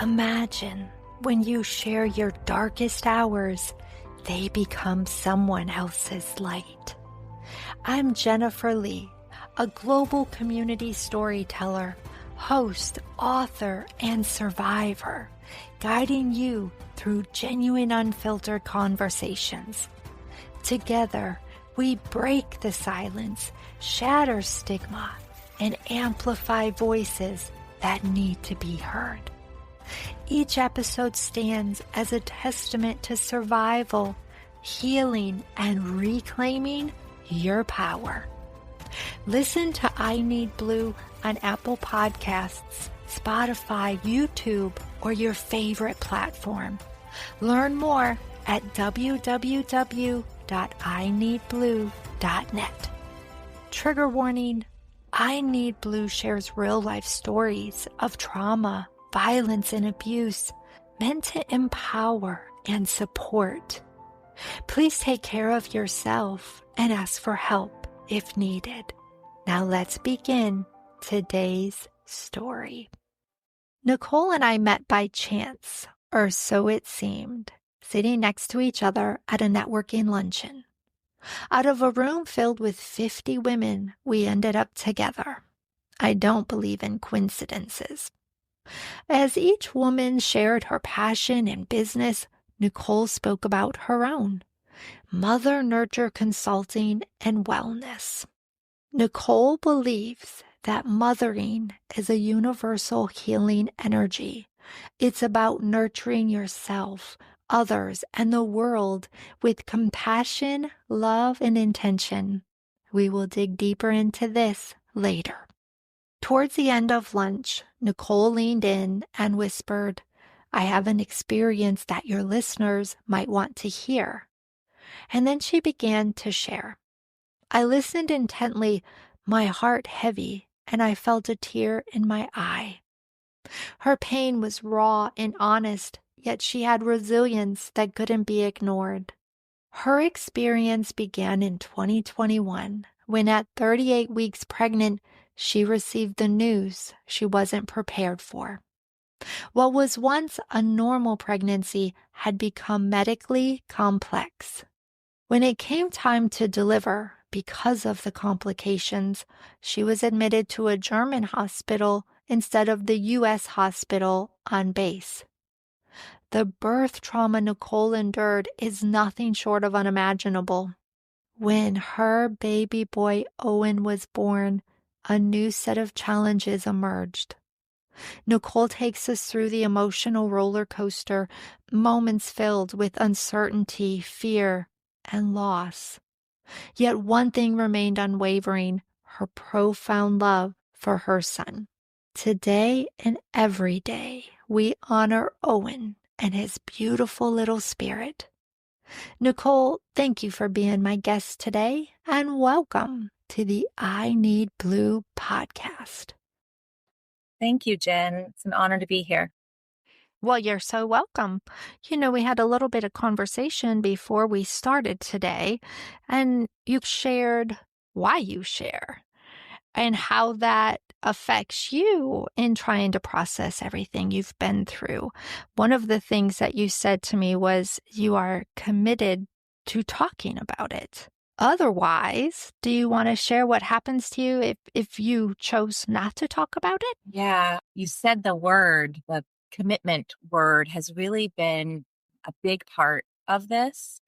Imagine when you share your darkest hours, they become someone else's light. I'm Jennifer Lee, a global community storyteller, host, author, and survivor, guiding you through genuine, unfiltered conversations. Together, we break the silence, shatter stigma, and amplify voices that need to be heard. Each episode stands as a testament to survival, healing, and reclaiming your power. Listen to I Need Blue on Apple Podcasts, Spotify, YouTube, or your favorite platform. Learn more at www.ineedblue.net. Trigger warning: I Need Blue shares real-life stories of trauma, violence, and abuse meant to empower and support. Please take care of yourself and ask for help if needed. Now let's begin today's story. Nicole and I met by chance, or so it seemed, sitting next to each other at a networking luncheon. Out of a room filled with 50 women, we ended up together. I don't believe in coincidences. As each woman shared her passion and business, Nicole spoke about her own: mother nurture consulting and wellness. Nicole believes that mothering is a universal healing energy. It's about nurturing yourself, others, and the world with compassion, love, and intention. We will dig deeper into this later. Towards the end of lunch, Nicole leaned in and whispered, "I have an experience that your listeners might want to hear." And then she began to share. I listened intently, my heart heavy, and I felt a tear in my eye. Her pain was raw and honest, yet she had resilience that couldn't be ignored. Her experience began in 2021, when at 38 weeks pregnant, she received the news she wasn't prepared for. What was once a normal pregnancy had become medically complex. When it came time to deliver, because of the complications, she was admitted to a German hospital instead of the U.S. hospital on base. The birth trauma Nicole endured is nothing short of unimaginable. When her baby boy Owen was born, a new set of challenges emerged. Nicole takes us through the emotional roller coaster, moments filled with uncertainty, fear, and loss. Yet one thing remained unwavering: her profound love for her son. Today and every day, we honor Owen and his beautiful little spirit. Nicole, thank you for being my guest today, and welcome to the I Need Blue podcast. Thank you, Jen. It's an honor to be here. Well, you're so welcome. We had a little bit of conversation before we started today, and you shared why you share and how that affects you in trying to process everything you've been through. One of the things that you said to me was you are committed to talking about it. Otherwise, do you want to share what happens to you if you chose not to talk about it? Yeah, you said the commitment word has really been a big part of this.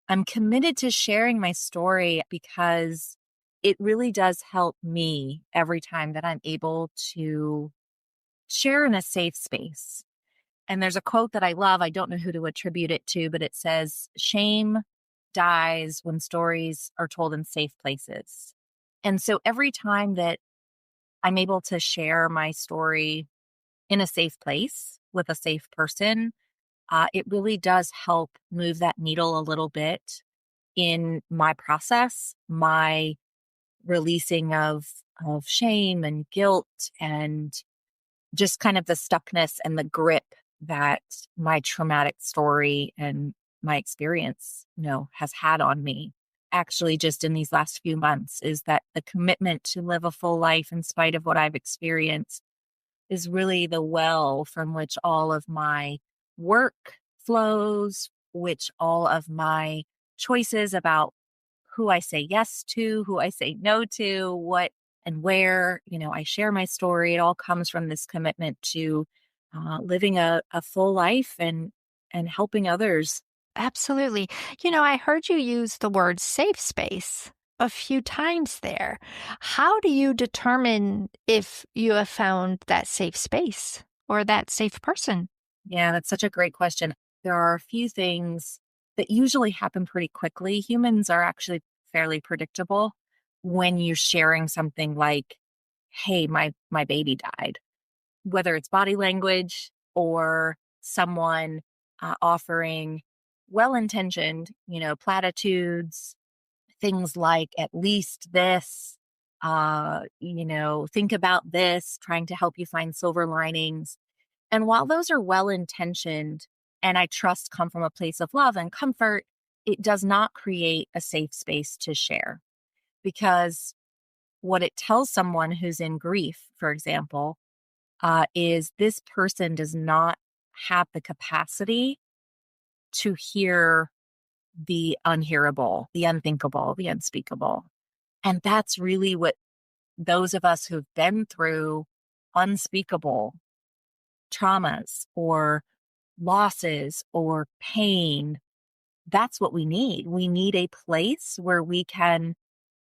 I'm committed to sharing my story because it really does help me every time that I'm able to share in a safe space. And there's a quote that I love. I don't know who to attribute it to, but it says, "Shame dies when stories are told in safe places." And so every time that I'm able to share my story in a safe place with a safe person, it really does help move that needle a little bit in my process, my releasing of shame and guilt, and just kind of the stuckness and the grip that my traumatic story and my experience, has had on me. Actually, just in these last few months, is that the commitment to live a full life in spite of what I've experienced is really the well from which all of my work flows, which all of my choices about who I say yes to, who I say no to, what and where, I share my story. It all comes from this commitment to living a full life and helping others. Absolutely. I heard you use the word safe space a few times there. How do you determine if you have found that safe space or that safe person? Yeah, that's such a great question. There are a few things that usually happen pretty quickly. Humans are actually fairly predictable when you're sharing something like, "Hey, my baby died." Whether it's body language or someone offering well-intentioned, platitudes, things like "at least this," think about this, trying to help you find silver linings. And while those are well intentioned and I trust come from a place of love and comfort, it does not create a safe space to share because what it tells someone who's in grief, for example, is this person does not have the capacity to hear the unhearable, the unthinkable, the unspeakable. And that's really what those of us who've been through unspeakable traumas or losses or pain, that's what we need. We need a place where we can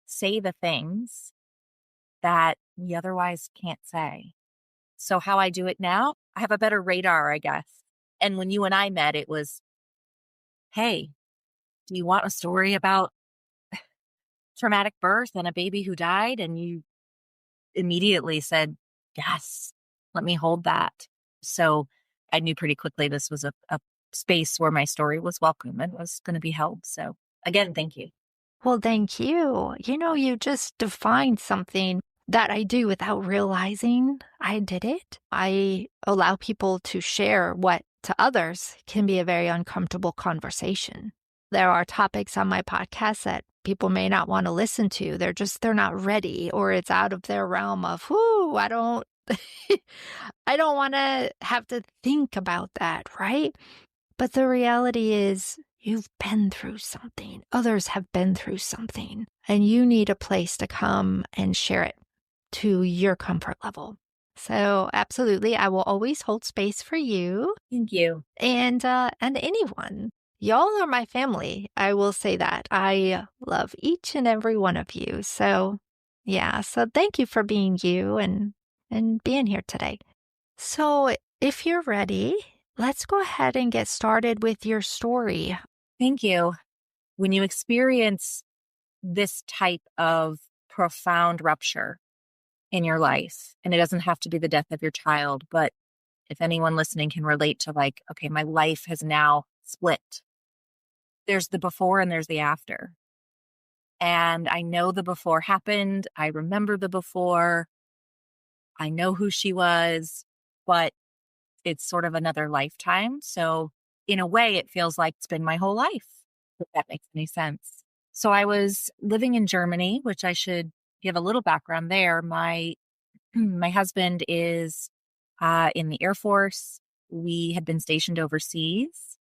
say the things that we otherwise can't say. So, how I do it now, I have a better radar, I guess. And when you and I met, it was, "Hey, do you want a story about traumatic birth and a baby who died?" And you immediately said, "Yes, let me hold that." So I knew pretty quickly this was a space where my story was welcome and was going to be held. So again, thank you. Well, thank you. You just defined something that I do without realizing I did it. I allow people to share what to others can be a very uncomfortable conversation. There are topics on my podcast that people may not want to listen to. They're not ready or it's out of their realm of, whoo, I don't I don't want to have to think about that, right? But the reality is, you've been through something. Others have been through something, and you need a place to come and share it to your comfort level. So, absolutely, I will always hold space for you Thank you. and anyone. Y'all are my family. I will say that. I love each and every one of you. So, yeah. So, thank you for being you and being here today. So, if you're ready, let's go ahead and get started with your story. Thank you. When you experience this type of profound rupture in your life, and it doesn't have to be the death of your child, but if anyone listening can relate to, like, okay, my life has now split. There's the before and there's the after. And I know the before happened. I remember the before. I know who she was, but it's sort of another lifetime. So in a way, it feels like it's been my whole life, if that makes any sense. So I was living in Germany, which I should give a little background there. My husband is in the Air Force. We had been stationed overseas.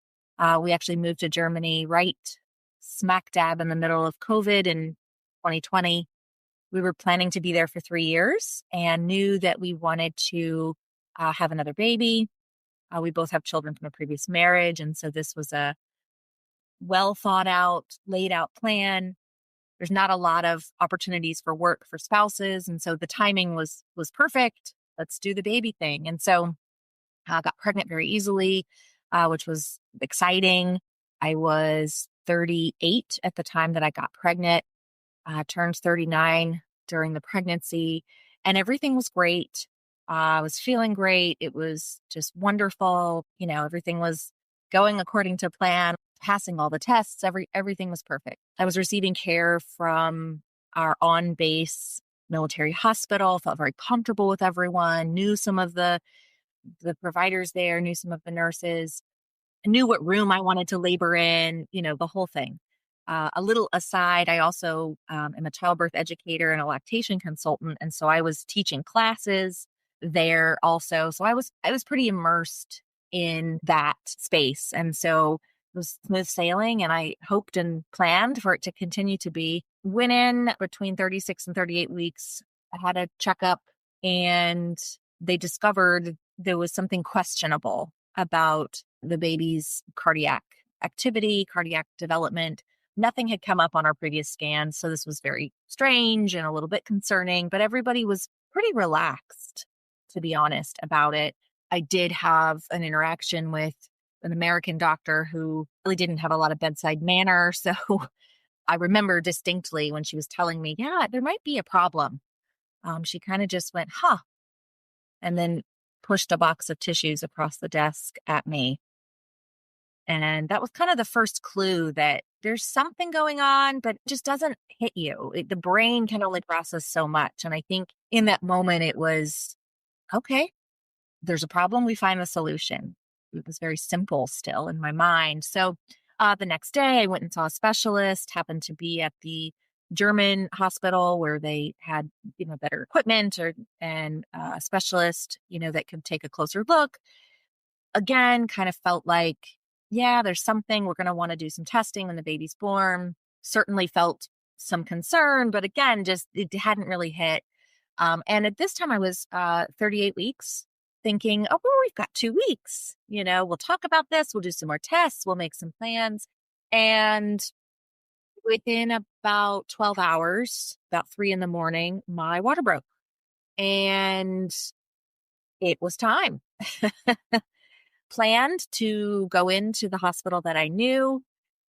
We actually moved to Germany right smack dab in the middle of COVID in 2020. We were planning to be there for 3 years and knew that we wanted to have another baby. We both have children from a previous marriage. And so this was a well thought out, laid out plan. There's not a lot of opportunities for work for spouses. And so the timing was perfect. Let's do the baby thing. And so I got pregnant very easily, which was exciting. I was 38 at the time that I got pregnant, turned 39 during the pregnancy, and everything was great. I was feeling great. It was just wonderful. Everything was going according to plan, passing all the tests. Everything was perfect. I was receiving care from our on-base military hospital, felt very comfortable with everyone, knew some of the providers there, knew some of the nurses, knew what room I wanted to labor in, the whole thing. A little aside, I also am a childbirth educator and a lactation consultant. And so I was teaching classes there also. So I was pretty immersed in that space. And so it was smooth sailing, and I hoped and planned for it to continue to be. Went in between 36 and 38 weeks. I had a checkup, and they discovered there was something questionable about the baby's cardiac activity, cardiac development. Nothing had come up on our previous scans. So this was very strange and a little bit concerning, but everybody was pretty relaxed, to be honest, about it. I did have an interaction with an American doctor who really didn't have a lot of bedside manner. So I remember distinctly when she was telling me, yeah, there might be a problem. She kind of just went, huh, and then pushed a box of tissues across the desk at me. And that was kind of the first clue that there's something going on, but it just doesn't hit you. The brain can only process so much. And I think in that moment, it was, okay, there's a problem. We find the solution. It was very simple still in my mind. So the next day, I went and saw a specialist, happened to be at the German hospital where they had, better equipment and a specialist, that could take a closer look. Again, kind of felt like, yeah, there's something. We're going to want to do some testing when the baby's born. Certainly felt some concern, but again, just it hadn't really hit. And at this time, I was 38 weeks thinking, oh, well, we've got 2 weeks. We'll talk about this. We'll do some more tests. We'll make some plans. And within about 12 hours, about 3 a.m, my water broke. And it was time. Planned to go into the hospital that I knew,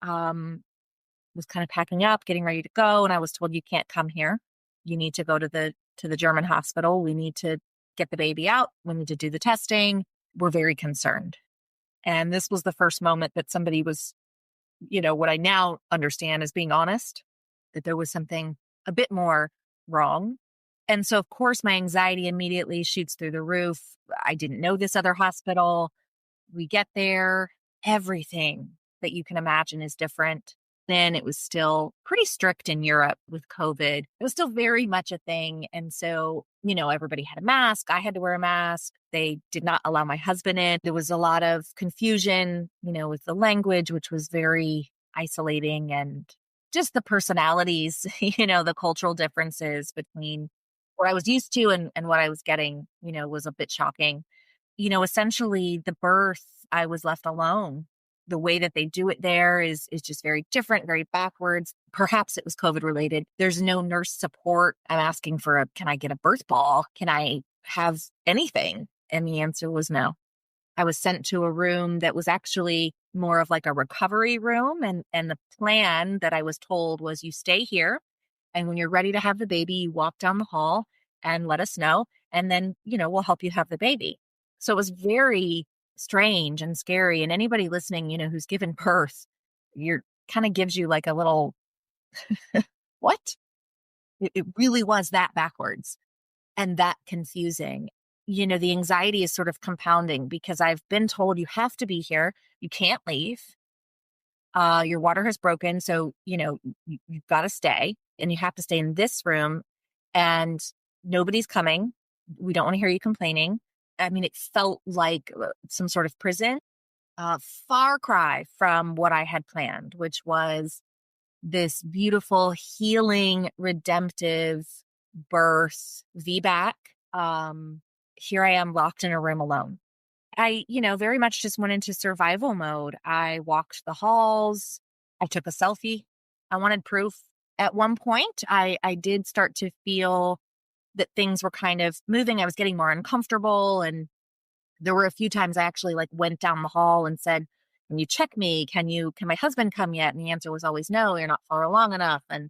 was kind of packing up, getting ready to go. And I was told, you can't come here. You need to go to the German hospital. We need to get the baby out. We need to do the testing. We're very concerned. And this was the first moment that somebody was, what I now understand as being honest, that there was something a bit more wrong. And so, of course, my anxiety immediately shoots through the roof. I didn't know this other hospital. We get there, everything that you can imagine is different. Then it was still pretty strict in Europe with COVID. It was still very much a thing. And so, everybody had a mask. I had to wear a mask. They did not allow my husband in. There was a lot of confusion, with the language, which was very isolating, and just the personalities, the cultural differences between what I was used to and what I was getting, was a bit shocking. Essentially the birth, I was left alone. The way that they do it there is just very different, very backwards. Perhaps it was COVID related. There's no nurse support. I'm asking for can I get a birth ball? Can I have anything? And the answer was no. I was sent to a room that was actually more of like a recovery room. And the plan that I was told was, you stay here. And when you're ready to have the baby, you walk down the hall and let us know. And then, we'll help you have the baby. So it was very strange and scary. And anybody listening, who's given birth, you're kind of gives you like a little, what? It really was that backwards and that confusing. The anxiety is sort of compounding because I've been told you have to be here. You can't leave. Your water has broken. So, you've got to stay, and you have to stay in this room, and nobody's coming. We don't want to hear you complaining. I mean, it felt like some sort of prison, far cry from what I had planned, which was this beautiful, healing, redemptive birth, VBAC. Here I am locked in a room alone. I, very much just went into survival mode. I walked the halls. I took a selfie. I wanted proof. At one point, I did start to feel that things were kind of moving. I was getting more uncomfortable. And there were a few times I actually went down the hall and said, can you check me? Can my husband come yet? And the answer was always no, you're not far along enough. And,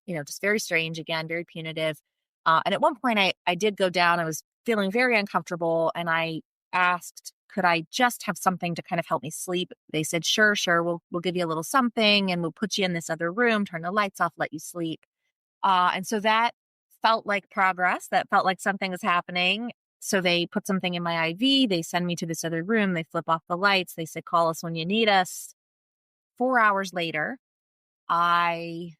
just very strange, again, very punitive. And at one point I did go down. I was feeling very uncomfortable. And I asked, could I just have something to kind of help me sleep? They said, sure. We'll give you a little something, and we'll put you in this other room, turn the lights off, let you sleep. And so that felt like progress. That felt like something was happening. So they put something in my IV. They send me to this other room. They flip off the lights. They say, call us when you need us. 4 hours later, I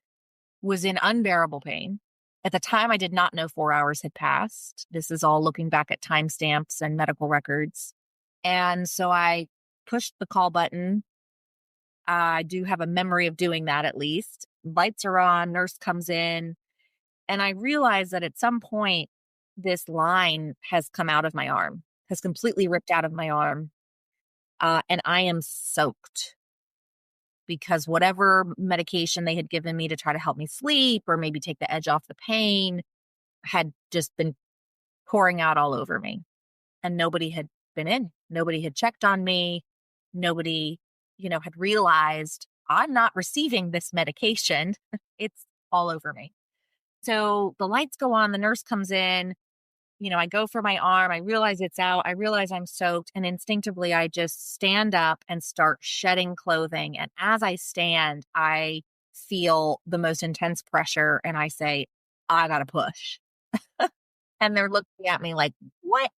was in unbearable pain. At the time, I did not know 4 hours had passed. This is all looking back at timestamps and medical records. And so I pushed the call button. I do have a memory of doing that at least. Lights are on, nurse comes in, and I realize that at some point, this line has come out of my arm, has completely ripped out of my arm. And I am soaked because whatever medication they had given me to try to help me sleep or maybe take the edge off the pain had just been pouring out all over me. And nobody had been in. Nobody had checked on me. Nobody, had realized I'm not receiving this medication. It's all over me. So the lights go on, the nurse comes in, I go for my arm, I realize it's out, I realize I'm soaked, and instinctively I just stand up and start shedding clothing. And as I stand, I feel the most intense pressure and I say, I gotta push. And they're looking at me like, what?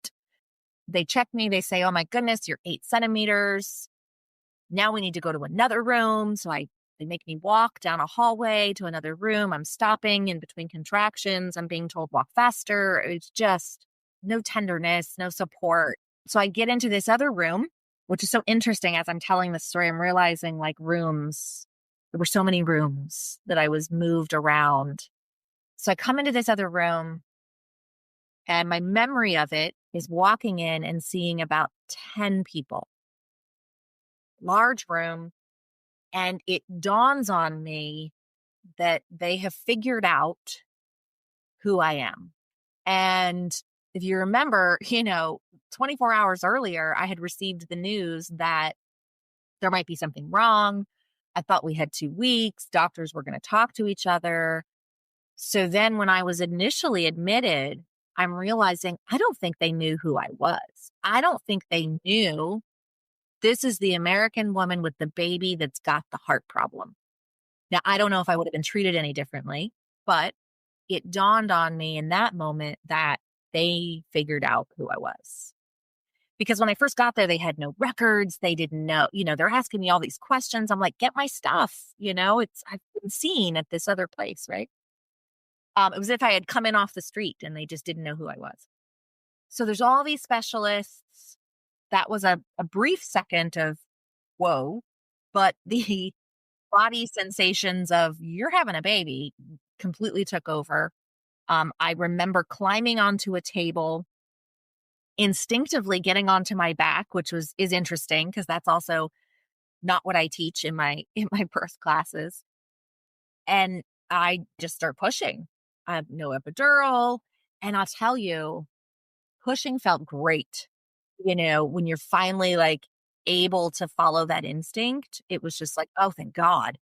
They check me, they say, oh my goodness, you're 8 centimeters. Now we need to go to another room. So they make me walk down a hallway to another room. I'm stopping in between contractions. I'm being told walk faster. It's just no tenderness, no support. So I get into this other room, which is so interesting. As I'm telling this story, I'm realizing like rooms, there were so many rooms that I was moved around. So I come into this other room and my memory of it is walking in and seeing about 10 people, large room. And it dawns on me that they have figured out who I am. And if you remember, 24 hours earlier, I had received the news that there might be something wrong. I thought we had 2 weeks. Doctors were going to talk to each other. So then when I was initially admitted, I'm realizing I don't think they knew who I was. I don't think they knew this is the American woman with the baby that's got the heart problem. Now, I don't know if I would have been treated any differently, but it dawned on me in that moment that they figured out who I was. Because when I first got there, they had no records. They didn't know, they're asking me all these questions. I'm like, get my stuff. I've been seen at this other place, right? It was as if I had come in off the street and they just didn't know who I was. So there's all these specialists. That was a brief second of, whoa, but the body sensations of you're having a baby completely took over. I remember climbing onto a table, instinctively getting onto my back, which is interesting because that's also not what I teach in my birth classes. And I just start pushing. I have no epidural. And I'll tell you, pushing felt great. When you're finally like able to follow that instinct, it was just like, oh, thank God.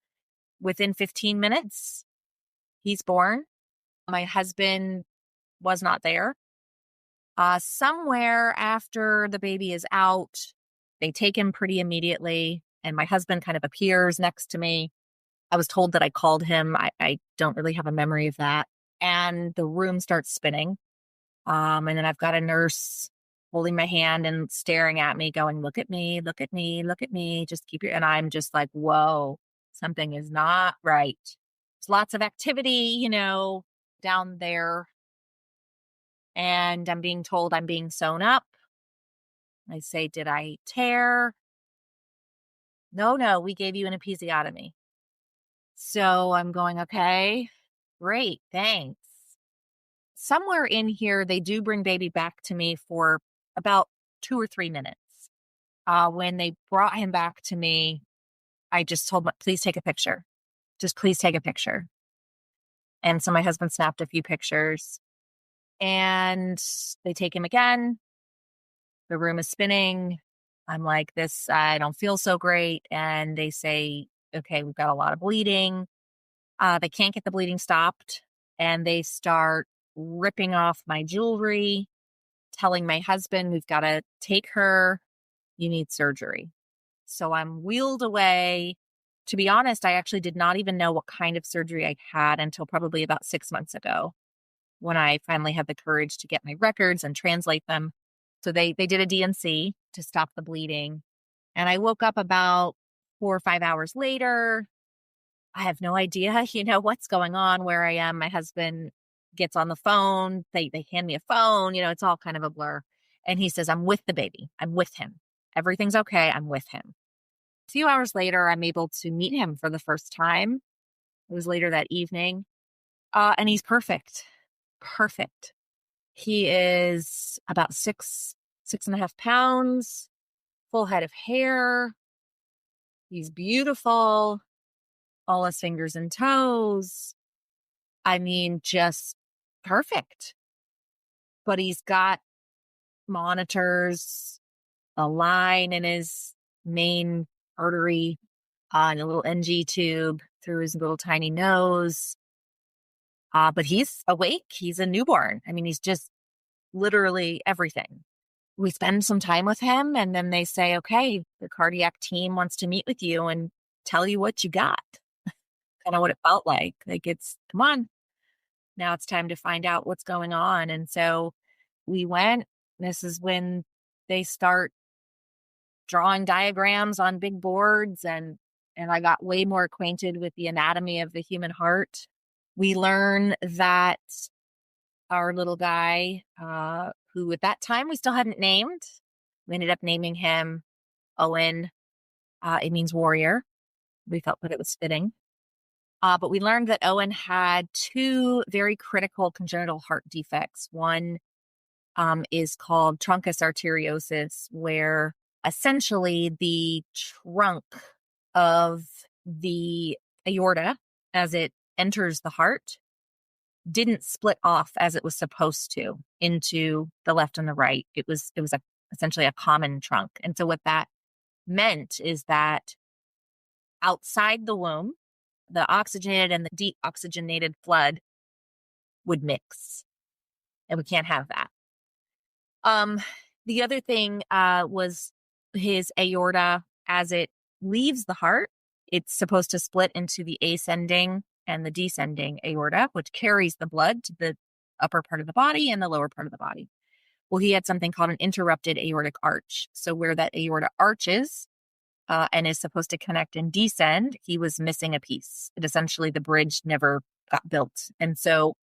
Within 15 minutes, he's born. My husband was not there. Somewhere after the baby is out, they take him pretty immediately. And my husband kind of appears next to me. I was told that I called him. I don't really have a memory of that. And the room starts spinning. And then I've got a nurse holding my hand and staring at me going, look at me, look at me, look at me. Just keep your, and I'm just like, whoa, something is not right. There's lots of activity, down there. And I'm being told I'm being sewn up. I say, did I tear? No, we gave you an episiotomy. So I'm going, okay, great, thanks. Somewhere in here, they do bring baby back to me for about 2 or 3 minutes. When they brought him back to me, I just told him, please take a picture. Just please take a picture. And so my husband snapped a few pictures and they take him again. The room is spinning. I'm like, I don't feel so great. And they say, okay, we've got a lot of bleeding. They can't get the bleeding stopped. And they start ripping off my jewelry, telling my husband, we've got to take her. You need surgery. So I'm wheeled away. To be honest, I actually did not even know what kind of surgery I had until probably about 6 months ago when I finally had the courage to get my records and translate them. So they did a DNC to stop the bleeding. And I woke up about 4 or 5 hours later. I have no idea, what's going on, where I am. My husband gets on the phone. They hand me a phone, it's all kind of a blur. And he says, I'm with the baby. I'm with him. Everything's okay. I'm with him. A few hours later, I'm able to meet him for the first time. It was later that evening. And he's perfect. Perfect. He is about 6.5 pounds, full head of hair. He's beautiful. All his fingers and toes. I mean, just perfect. But he's got monitors, a line in his main artery, and a little NG tube through his little tiny nose. But he's awake. He's a newborn. I mean, he's just literally everything. We spend some time with him, and then they say, okay, the cardiac team wants to meet with you and tell you what you got. Kind of what it felt like. Like, come on. Now it's time to find out what's going on. And so we went. This is when they start drawing diagrams on big boards, and I got way more acquainted with the anatomy of the human heart. We learn that our little guy, who at that time we still hadn't named, we ended up naming him Owen. It means warrior. We felt that it was fitting. But we learned that Owen had two very critical congenital heart defects. One is called truncus arteriosus, where essentially the trunk of the aorta, as it enters the heart, didn't split off as it was supposed to into the left and the right. It was essentially a common trunk. And so what that meant is that outside the womb, the oxygenated and the deoxygenated blood would mix, and we can't have that. The other thing was his aorta. As it leaves the heart, it's supposed to split into the ascending and the descending aorta, which carries the blood to the upper part of the body and the lower part of the body. Well, he had something called an interrupted aortic arch. So where that aorta arches and is supposed to connect and descend, he was missing a piece. The bridge never got built. And so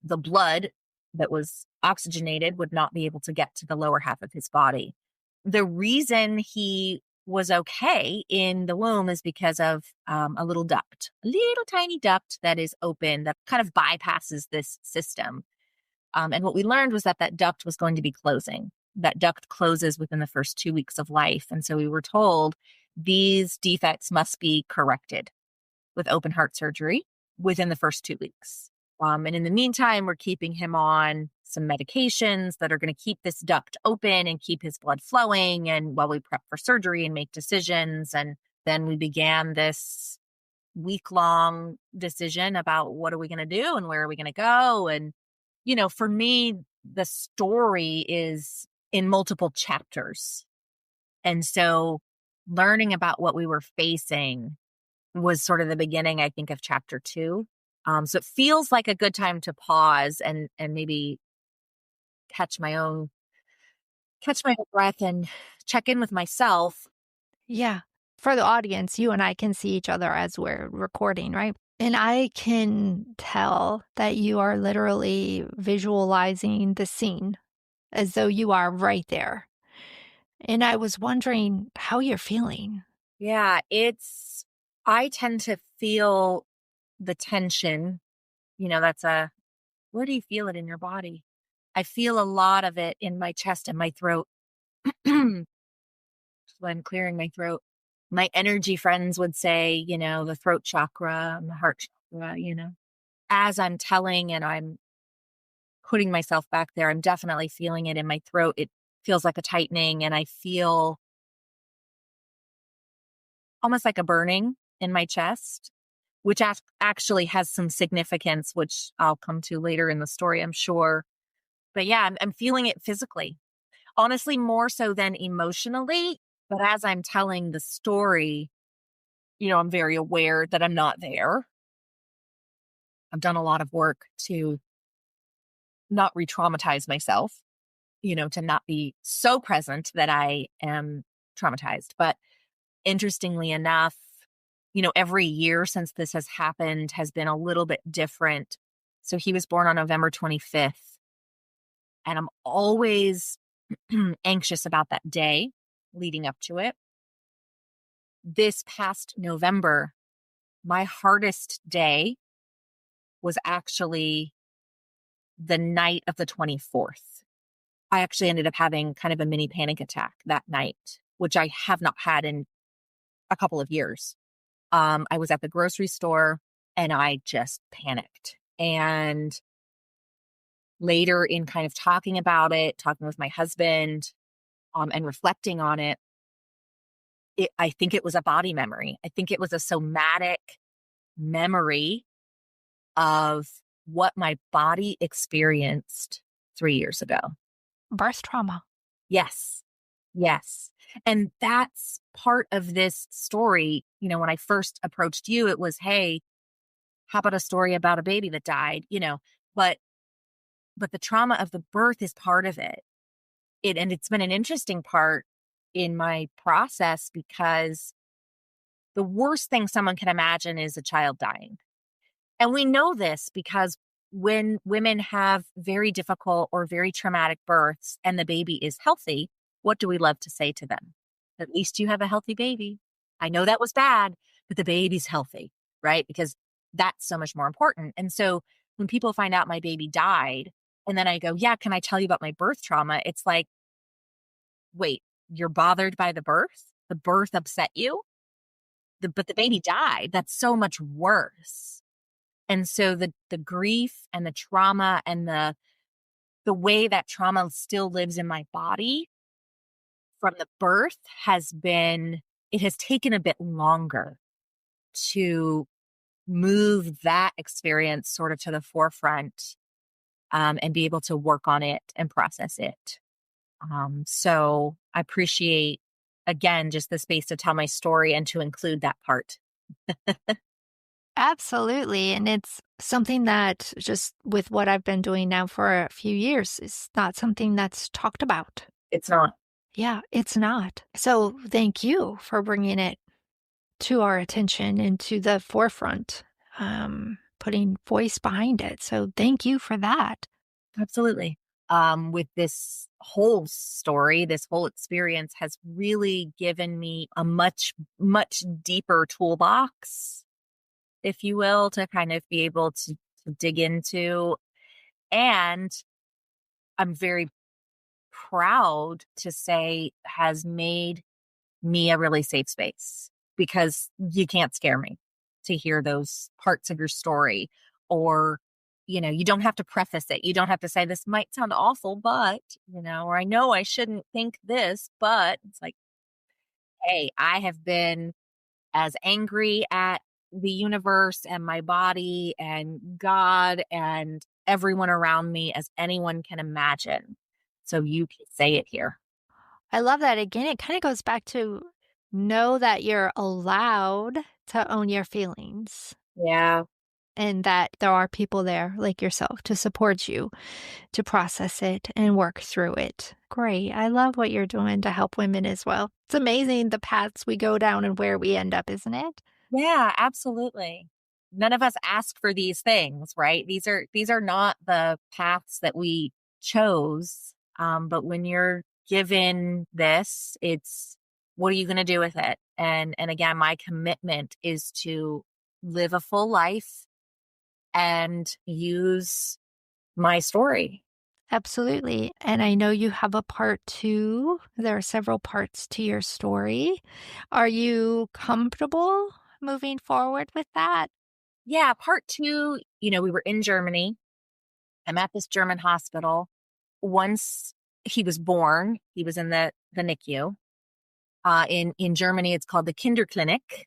the blood that was oxygenated would not be able to get to the lower half of his body. The reason he was okay in the womb is because of a little tiny duct that is open that kind of bypasses this system. And what we learned was that duct was going to be closing. That duct closes within the first 2 weeks of life. And so we were told these defects must be corrected with open heart surgery within the first 2 weeks. And in the meantime, we're keeping him on some medications that are going to keep this duct open and keep his blood flowing. And while we prep for surgery and make decisions, and then we began this week-long decision about what are we going to do and where are we going to go. And, for me, the story is in multiple chapters. And so learning about what we were facing was sort of the beginning, I think, of chapter 2. So it feels like a good time to pause and maybe catch my breath and check in with myself. Yeah. For the audience, you and I can see each other as we're recording, right? And I can tell that you are literally visualizing the scene as though you are right there. And I was wondering how you're feeling. Yeah, I tend to feel the tension. Where do you feel it in your body? I feel a lot of it in my chest and my throat. When I'm clearing my throat. My energy friends would say, the throat chakra and the heart chakra, As I'm telling and I'm putting myself back there, I'm definitely feeling it in my throat. It feels like a tightening, and I feel almost like a burning in my chest, which actually has some significance, which I'll come to later in the story, I'm sure. But yeah, I'm feeling it physically. Honestly, more so than emotionally. But as I'm telling the story, I'm very aware that I'm not there. I've done a lot of work to not re-traumatize myself, to not be so present that I am traumatized. But interestingly enough, every year since this has happened has been a little bit different. So he was born on November 25th. And I'm always anxious about that day leading up to it. This past November, my hardest day was actually the night of the 24th. I actually ended up having kind of a mini panic attack that night, which I have not had in a couple of years. I was at the grocery store and I just panicked. And later, in kind of talking about it, talking with my husband, and reflecting on it, I think it was a body memory. I think it was a somatic memory of what my body experienced 3 years ago. Birth trauma. Yes. Yes. And that's part of this story. When I first approached you, it was, hey, how about a story about a baby that died, but the trauma of the birth is part of it. And it's been an interesting part in my process because the worst thing someone can imagine is a child dying. And we know this because when women have very difficult or very traumatic births and the baby is healthy, what do we love to say to them? At least you have a healthy baby. I know that was bad, but the baby's healthy, right? Because that's so much more important. And so when people find out my baby died, and then I go, yeah, can I tell you about my birth trauma? It's like, wait, you're bothered by the birth? The birth upset you? But the baby died. That's so much worse. And so the grief and the trauma and the way that trauma still lives in my body from the birth it has taken a bit longer to move that experience sort of to the forefront, and be able to work on it and process it. So I appreciate, again, just the space to tell my story and to include that part. Absolutely. And it's something that just with what I've been doing now for a few years is not something that's talked about. It's not. Yeah, it's not. So thank you for bringing it to our attention and to the forefront, putting voice behind it. So thank you for that. Absolutely. With this whole story, this whole experience has really given me a much, much deeper toolbox, if you will, to kind of be able to dig into. And I'm very proud to say has made me a really safe space because you can't scare me to hear those parts of your story, or you don't have to preface it. You don't have to say this might sound awful, but or I know I shouldn't think this, but it's like, hey, I have been as angry at the universe and my body and God and everyone around me as anyone can imagine. So you can say it here. I love that. Again, it kind of goes back to know that you're allowed to own your feelings Yeah. and that there are people there like yourself to support you to process it and work through it. Great. I love what you're doing to help women as well. It's amazing the paths we go down and where we end up, isn't it? Yeah, absolutely. None of us ask for these things, right? These are not the paths that we chose. But when you're given this, it's what are you going to do with it? And again, my commitment is to live a full life and use my story. Absolutely. And I know you have a part two. There are several parts to your story. Are you comfortable moving forward with that? Yeah, part two, we were in Germany. I'm at this German hospital. Once he was born, he was in the NICU. In Germany, it's called the Kinderklinik.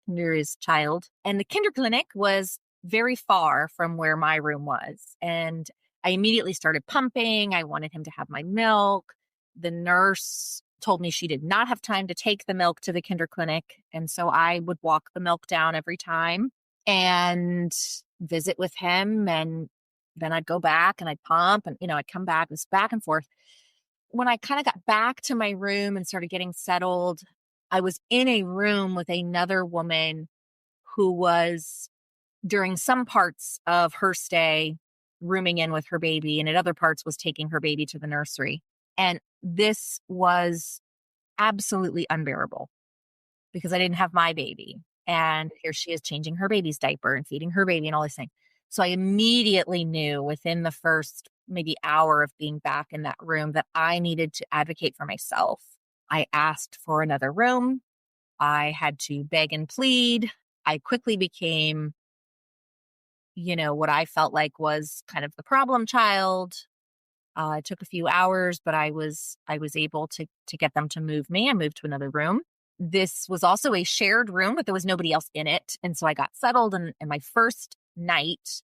Kinder is child. And the Kinderklinik was very far from where my room was. And I immediately started pumping. I wanted him to have my milk. The nurse told me she did not have time to take the milk to the Kinderklinik. And so I would walk the milk down every time and visit with him. And then I'd go back and I'd pump and, I'd come back. It was back and forth. When I kind of got back to my room and started getting settled, I was in a room with another woman who was, during some parts of her stay, rooming in with her baby, and at other parts was taking her baby to the nursery. And this was absolutely unbearable because I didn't have my baby. And here she is changing her baby's diaper and feeding her baby and all these things. So I immediately knew within the first maybe hour of being back in that room that I needed to advocate for myself. I asked for another room. I had to beg and plead. I quickly became, what I felt like was kind of the problem child. It took a few hours, but I was able to get them to move me. I moved to another room. This was also a shared room, but there was nobody else in it. And so I got settled. And my first night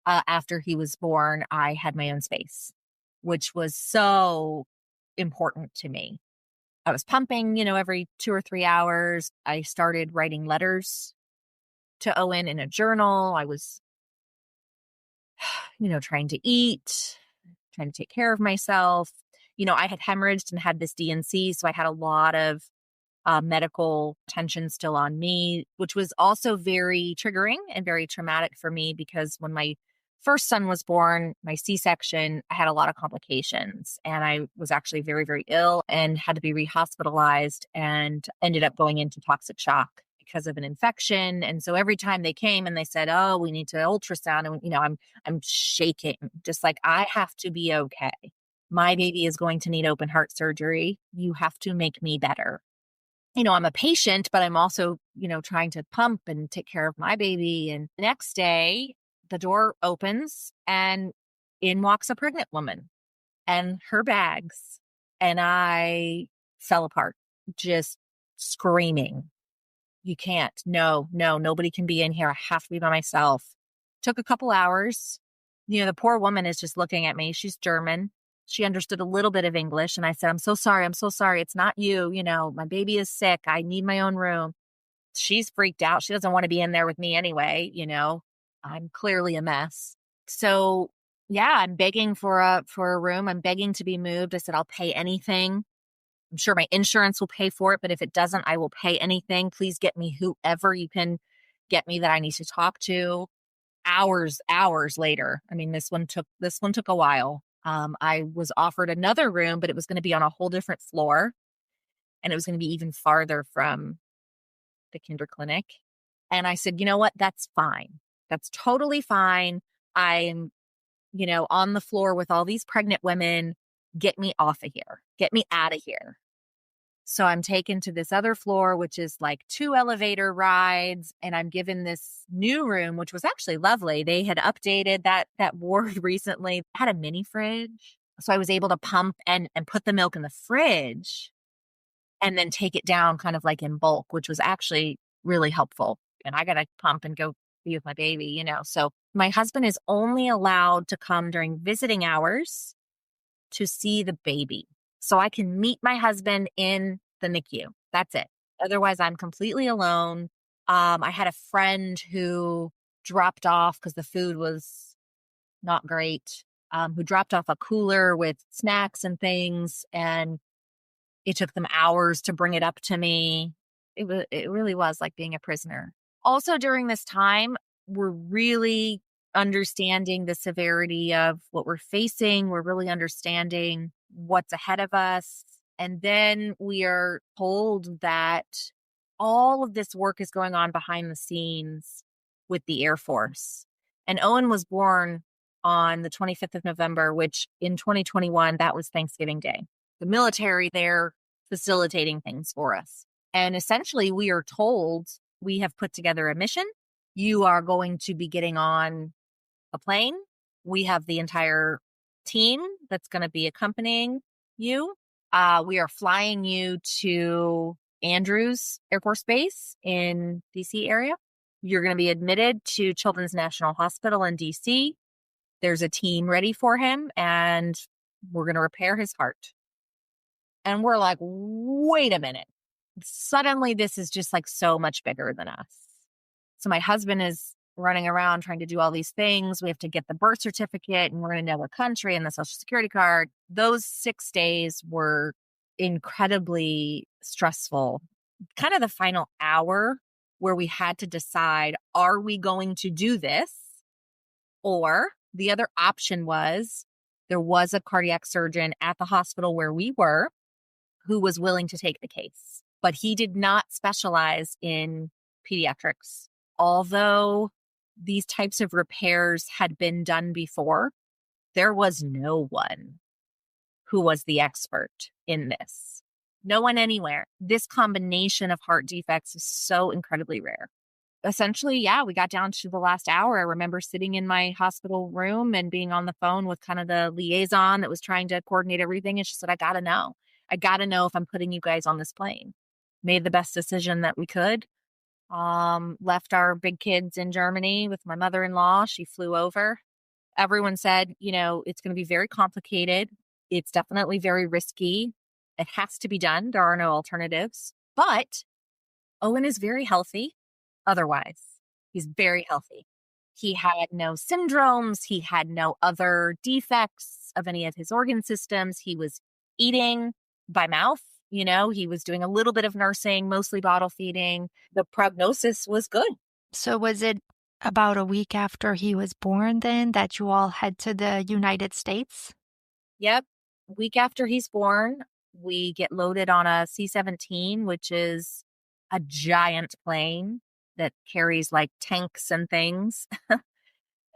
after he was born, I had my own space, which was so important to me. I was pumping, every 2 or 3 hours. I started writing letters to Owen in a journal. I was, trying to eat, trying to take care of myself. I had hemorrhaged and had this DNC, so I had a lot of medical attention still on me, which was also very triggering and very traumatic for me because when my first son was born, my C-section, I had a lot of complications and I was actually very, very ill and had to be rehospitalized and ended up going into toxic shock because of an infection. And so every time they came and they said, "Oh, we need to ultrasound," and I'm shaking, just like I have to be okay. My baby is going to need open heart surgery. You have to make me better. I'm a patient, but I'm also, trying to pump and take care of my baby. And the next day, the door opens and in walks a pregnant woman and her bags. And I fell apart, just screaming. You can't. No, nobody can be in here. I have to be by myself. Took a couple hours. The poor woman is just looking at me. She's German. She understood a little bit of English. And I said, I'm so sorry. It's not you. My baby is sick. I need my own room. She's freaked out. She doesn't want to be in there with me anyway. I'm clearly a mess. So yeah, I'm begging for a room. I'm begging to be moved. I said, I'll pay anything. I'm sure my insurance will pay for it, but if it doesn't, I will pay anything. Please get me whoever you can get me that I need to talk to. Hours later. I mean, this one took a while. I was offered another room, but it was going to be on a whole different floor and it was going to be even farther from the kinder clinic. And I said, you know what? That's fine. That's totally fine. I'm, on the floor with all these pregnant women. Get me off of here. Get me out of here. So I'm taken to this other floor, which is like 2 elevator rides. And I'm given this new room, which was actually lovely. They had updated that ward recently, had a mini fridge. So I was able to pump and put the milk in the fridge and then take it down kind of like in bulk, which was actually really helpful. And I got to pump and go be with my baby, So my husband is only allowed to come during visiting hours to see the baby. So I can meet my husband in the NICU. That's it. Otherwise, I'm completely alone. I had a friend who dropped off because the food was not great, who dropped off a cooler with snacks and things. And it took them hours to bring it up to me. It really was like being a prisoner. Also during this time, we're really understanding the severity of what we're facing. We're really understanding what's ahead of us. And then we are told that all of this work is going on behind the scenes with the Air Force. And Owen was born on the 25th of November, which in 2021, that was Thanksgiving Day. The military, they're facilitating things for us. And essentially, we are told we have put together a mission. You are going to be getting on a plane. We have the entire team that's going to be accompanying you. We are flying you to Andrews Air Force Base in DC area. You're going to be admitted to Children's National Hospital in DC. There's a team ready for him and we're going to repair his heart. And we're like, wait a minute. Suddenly this is just like so much bigger than us. So my husband is running around trying to do all these things. We have to get the birth certificate and we're in another country and the social security card. Those 6 days were incredibly stressful. Kind of the final hour where we had to decide, are we going to do this or The other option was there was a cardiac surgeon at the hospital where we were who was willing to take the case, but he did not specialize in pediatrics. Although these types of repairs had been done before, there was no one who was the expert in this. No one anywhere. This combination of heart defects is so incredibly rare. Essentially, yeah, we got down to the last hour. I remember sitting in my hospital room and being on the phone with kind of the liaison that was trying to coordinate everything. And she said, I got to know. I got to know if I'm putting you guys on this plane. Made the best decision that we could. Left our big kids in Germany with my mother-in-law. She flew over. Everyone said, it's going to be very complicated. It's definitely very risky. It has to be done. There are no alternatives. But Owen is very healthy. Otherwise, he's very healthy. He had no syndromes. He had no other defects of any of his organ systems. He was eating by mouth. He was doing a little bit of nursing, mostly bottle feeding. The prognosis was good. So was it about a week after he was born then that you all head to the United States? Yep. Week after he's born, we get loaded on a C-17, which is a giant plane that carries like tanks and things.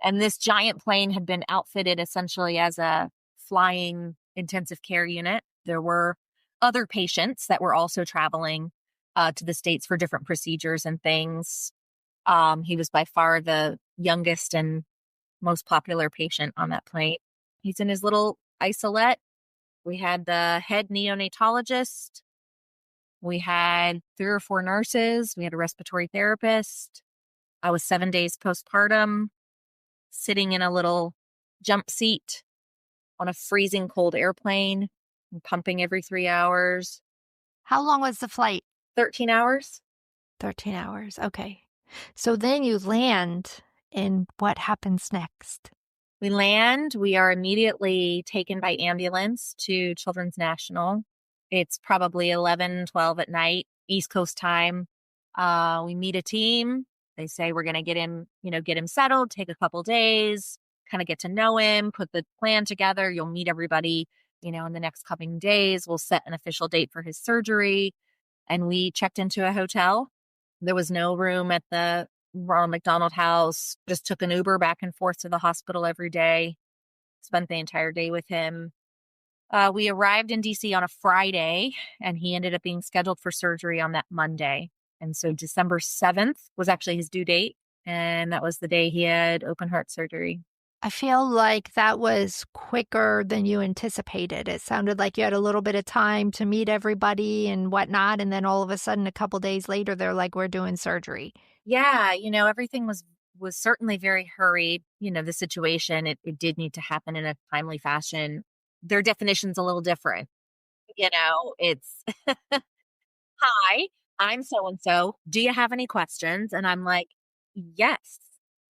And this giant plane had been outfitted essentially as a flying intensive care unit. There were other patients that were also traveling to the States for different procedures and things. He was by far the youngest and most popular patient on that plane. He's in his little isolette. We had the head neonatologist. We had 3 or 4 nurses. We had a respiratory therapist. I was 7 days postpartum, sitting in a little jump seat on a freezing cold airplane, and pumping every 3 hours. How long was the flight? 13 hours. 13 hours. Okay. So then you land, and what happens next? We land. We are immediately taken by ambulance to Children's National. It's probably 11, 12 at night, East Coast time. We meet a team. They say we're going to get him settled, take a couple days, kind of get to know him, put the plan together. You'll meet everybody, in the next coming days. We'll set an official date for his surgery. And we checked into a hotel. There was no room at the Ronald McDonald House. Just took an Uber back and forth to the hospital every day. Spent the entire day with him. We arrived in DC on a Friday, and he ended up being scheduled for surgery on that Monday. And so December 7th was actually his due date. And that was the day he had open heart surgery. I feel like that was quicker than you anticipated. It sounded like you had a little bit of time to meet everybody and whatnot. And then all of a sudden, a couple days later, they're like, we're doing surgery. Yeah. Everything was certainly very hurried. The situation, it did need to happen in a timely fashion. Their definition's a little different. It's, hi, I'm so-and-so. Do you have any questions? And I'm like, yes,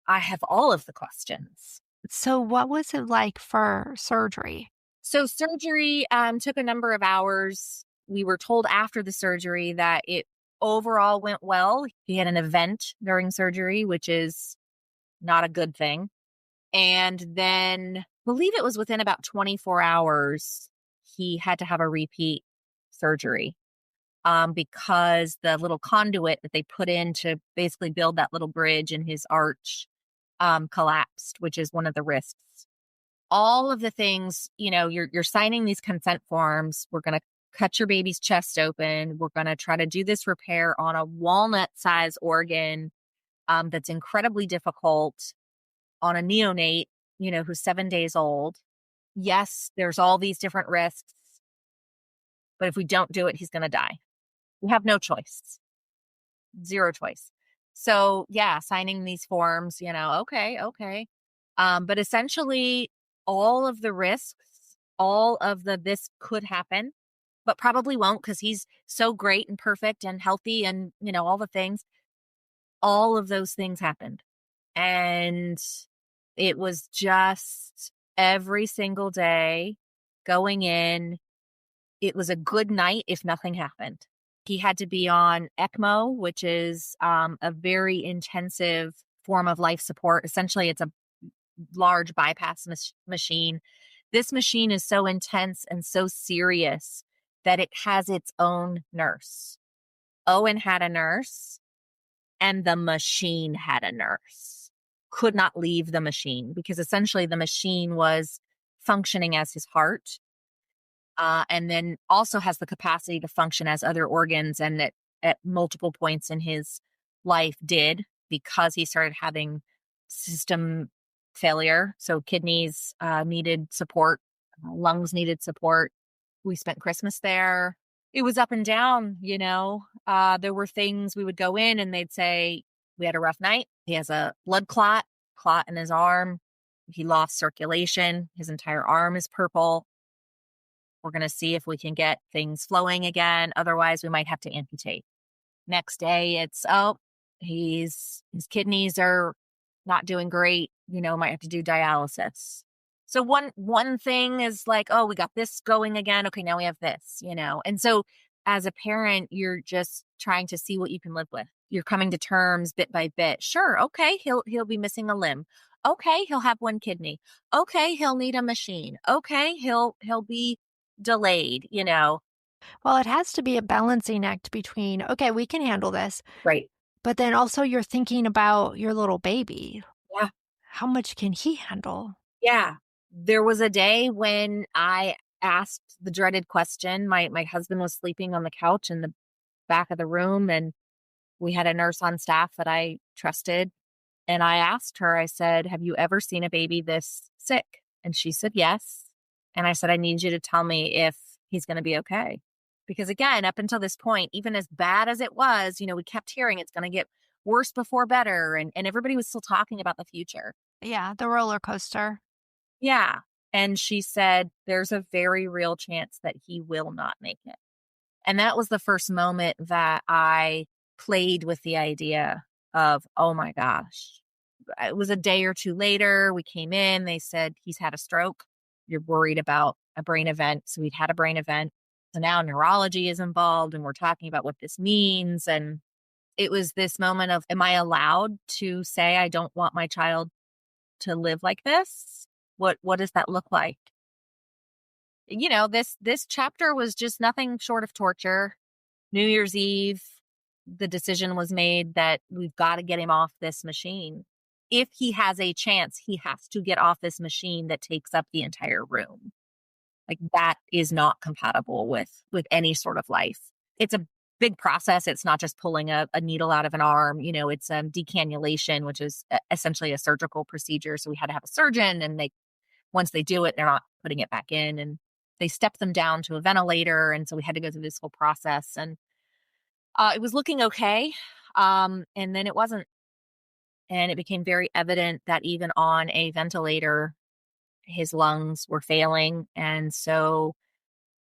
I have all of the questions. So what was it like for surgery? So surgery took a number of hours. We were told after the surgery that it overall went well. He had an event during surgery, which is not a good thing. And then I believe it was within about 24 hours, he had to have a repeat surgery because the little conduit that they put in to basically build that little bridge in his arch collapsed, which is one of the risks. All of the things, you're signing these consent forms. We're going to cut your baby's chest open. We're going to try to do this repair on a walnut-size organ that's incredibly difficult on a neonate, who's 7 days old. Yes, there's all these different risks, but if we don't do it, he's going to die. We have no choice. Zero choice. So yeah, signing these forms, okay. But essentially all of the risks, all of this could happen, but probably won't because he's so great and perfect and healthy and, all the things. All of those things happened. And it was just every single day going in. It was a good night if nothing happened. He had to be on ECMO, which is a very intensive form of life support. Essentially, it's a large bypass machine. This machine is so intense and so serious that it has its own nurse. Owen had a nurse and the machine had a nurse. Could not leave the machine because essentially the machine was functioning as his heart, and then also has the capacity to function as other organs, and at multiple points in his life did, because he started having system failure. So kidneys needed support, lungs needed support. We spent Christmas there. It was up and down, you know. There were things we would go in and they'd say, we had a rough night. He has a blood clot in his arm. He lost circulation. His entire arm is purple. We're going to see if we can get things flowing again. Otherwise, we might have to amputate. Next day, it's, his kidneys are not doing great. You know, might have to do dialysis. So one thing is like, oh, we got this going again. Okay, now we have this, you know. And so as a parent, you're just trying to see what you can live with. You're coming to terms bit by bit. Sure, okay, he'll be missing a limb. Okay, he'll have one kidney. Okay, he'll need a machine. Okay, he'll be delayed, you know. Well, it has to be a balancing act between, okay, we can handle this, Right. but then also you're thinking about your little baby. Yeah. How much can he handle? Yeah. There was a day when I asked the dreaded question. My husband was sleeping on the couch in the back of the room, and we had a nurse on staff that I trusted. And I asked her, I said, have you ever seen a baby this sick? And she said, yes. And I said, I need you to tell me if he's going to be okay. Because again, up until this point, even as bad as it was, you know, we kept hearing it's going to get worse before better. And everybody was still talking about the future. Yeah, the roller coaster. Yeah. And she said, there's a very real chance that he will not make it. And that was the first moment that I played with the idea of, oh my gosh. It was a day or two later. We came in, they said, he's had a stroke. You're worried about a brain event. So we'd had a brain event. So now neurology is involved and we're talking about what this means. And it was this moment of, am I allowed to say I don't want my child to live like this? What does that look like? You know, this chapter was just nothing short of torture. New Year's Eve, the decision was made that we've got to get him off this machine. If he has a chance, he has to get off this machine that takes up the entire room. Like that is not compatible with any sort of life. It's a big process. It's not just pulling a needle out of an arm. You know, it's decannulation, which is essentially a surgical procedure. So we had to have a surgeon, and once they do it, they're not putting it back in, and they step them down to a ventilator. And so we had to go through this whole process, and it was looking okay. And then it wasn't. And it became very evident that even on a ventilator, his lungs were failing. And so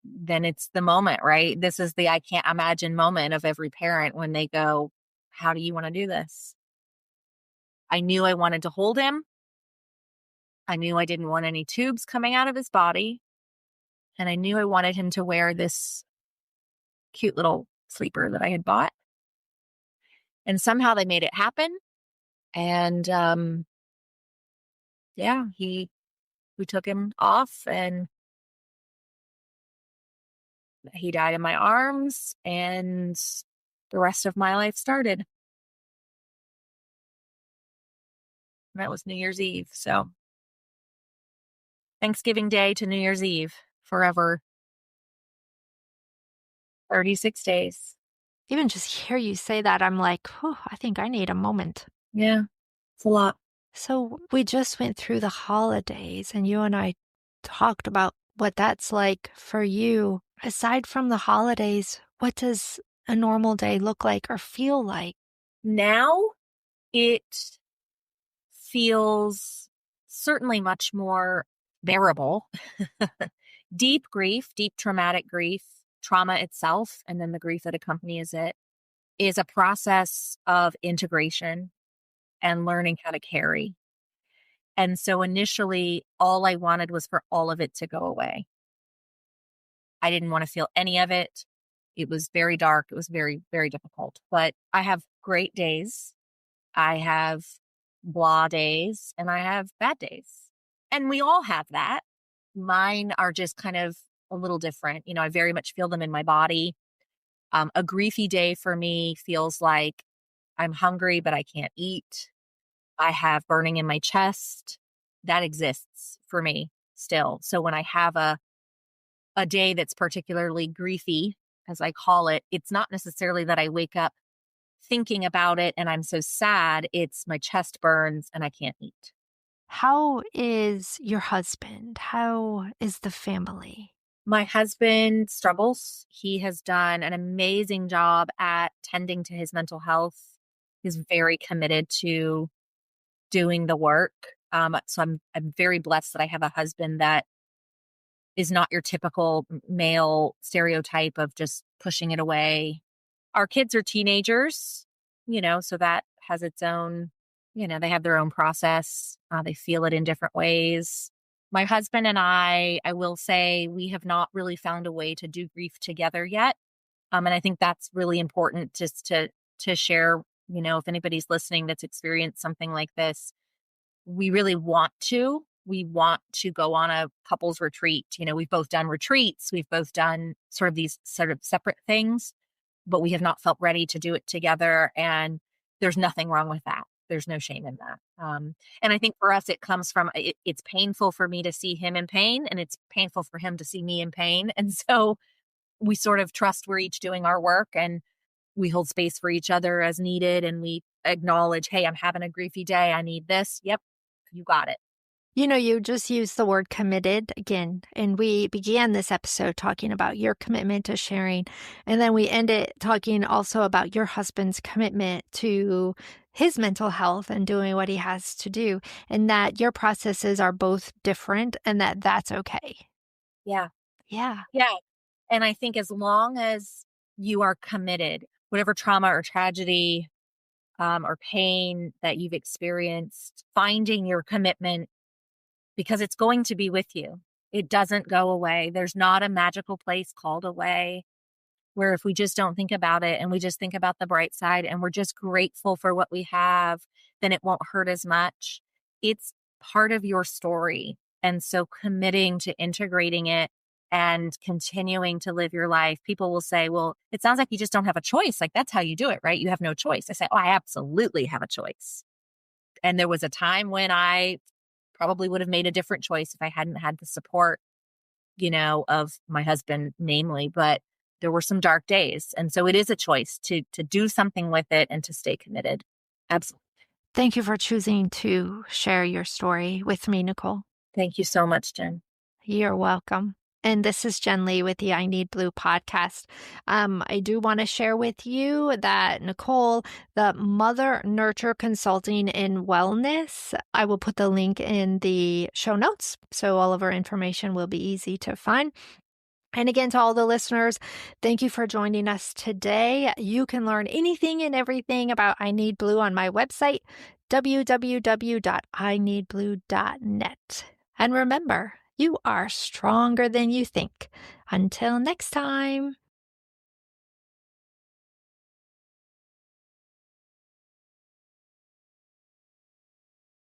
then it's the moment, right? This is the I can't imagine moment of every parent when they go, how do you want to do this? I knew I wanted to hold him. I knew I didn't want any tubes coming out of his body. And I knew I wanted him to wear this cute little sleeper that I had bought. And somehow they made it happen. And yeah, we took him off, and he died in my arms, and the rest of my life started. And that was New Year's Eve. So Thanksgiving Day to New Year's Eve, forever. 36 days. Even just hear you say that, I'm like, whew, I think I need a moment. Yeah, it's a lot. So we just went through the holidays, and you and I talked about what that's like for you. Aside from the holidays, what does a normal day look like or feel like? Now it feels certainly much more bearable. Deep grief, deep traumatic grief, trauma itself, and then the grief that accompanies it is a process of integration and learning how to carry. And so initially, all I wanted was for all of it to go away. I didn't want to feel any of it. It was very dark. It was very, very difficult. But I have great days. I have blah days and I have bad days. And we all have that. Mine are just kind of a little different. I very much feel them in my body. A griefy day for me feels like I'm hungry, but I can't eat. I have burning in my chest. That exists for me still. So when I have a day that's particularly griefy, as I call it, it's not necessarily that I wake up thinking about it and I'm so sad. It's my chest burns and I can't eat. How is your husband? How is the family? My husband struggles. He has done an amazing job at tending to his mental health. He's very committed to doing the work. So I'm very blessed that I have a husband that is not your typical male stereotype of just pushing it away. Our kids are teenagers, so that has its own, they have their own process. They feel it in different ways. My husband and I will say we have not really found a way to do grief together yet. And I think that's really important just to share, if anybody's listening that's experienced something like this, we really want to. We want to go on a couples retreat. We've both done retreats. We've both done sort of these sort of separate things, but we have not felt ready to do it together. And there's nothing wrong with that. There's no shame in that. And I think for us, it comes from, it's painful for me to see him in pain and it's painful for him to see me in pain. And so we sort of trust we're each doing our work and we hold space for each other as needed. And we acknowledge, hey, I'm having a griefy day. I need this. Yep. You got it. You just used the word committed again, and we began this episode talking about your commitment to sharing, and then we ended talking also about your husband's commitment to his mental health and doing what he has to do, and that your processes are both different and that that's okay. Yeah. Yeah. Yeah. And I think as long as you are committed, whatever trauma or tragedy or pain that you've experienced, finding your commitment because it's going to be with you. It doesn't go away. There's not a magical place called away where if we just don't think about it and we just think about the bright side and we're just grateful for what we have, then it won't hurt as much. It's part of your story. And so committing to integrating it and continuing to live your life, people will say, well, it sounds like you just don't have a choice. Like that's how you do it, right? You have no choice. I say, oh, I absolutely have a choice. And there was a time when I probably would have made a different choice if I hadn't had the support, of my husband, namely, but there were some dark days. And so it is a choice to do something with it and to stay committed. Absolutely. Thank you for choosing to share your story with me, Nicole. Thank you so much, Jen. You're welcome. And this is Jen Lee with the I Need Blue podcast. I do want to share with you that Nicole, the Mother Nurture Consulting in Wellness, I will put the link in the show notes, so all of our information will be easy to find. And again, to all the listeners, thank you for joining us today. You can learn anything and everything about I Need Blue on my website, www.ineedblue.net. And remember, you are stronger than you think. Until next time.